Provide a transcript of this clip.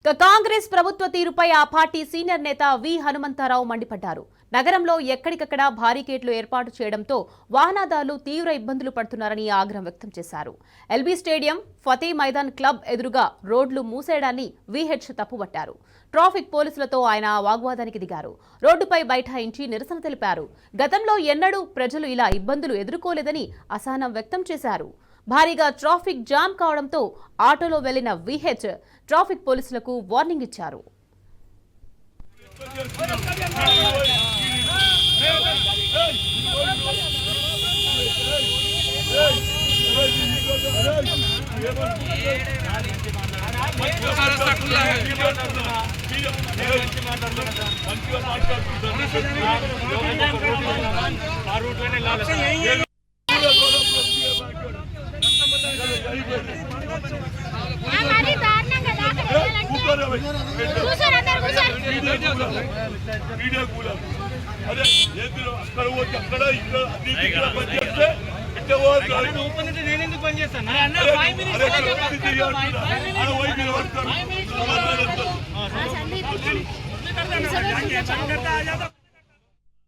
కాంగ్రెస్ ప్రభుత్వ తీరుపై ఆ పార్టీ సీనియర్ నేత వి హనుమంతరావు మండిపడ్డారు. నగరంలో ఎక్కడికక్కడ బారికేడ్లు ఏర్పాటు చేయడంతో వాహనదారులు తీవ్ర ఇబ్బందులు పడుతున్నారని ఆగ్రహం వ్యక్తం చేశారు. LB stadium, Fateh Maidan club ఎదురుగా రోడ్లు మూసేయడాన్ని విహెచ్ తప్పుపట్టారు. ట్రాఫిక్ పోలీసులతో ఆయన వాగ్వాదానికి దిగారు. రోడ్డుపై బైఠాయించి నిరసన తెలిపారు. గతంలో ఎన్నడూ ప్రజలు ఇలా ఇబ్బందులు ఎదుర్కోలేదని అసహనం వ్యక్తం చేశారు. భారీగా ట్రాఫిక్ జామ్ కావడంతో ఆటోలో వెళ్లిన విహెచ్ ట్రాఫిక్ పోలీసులకు వార్నింగ్ ఇచ్చారు. నేనెందుకు పని చేస్తాను.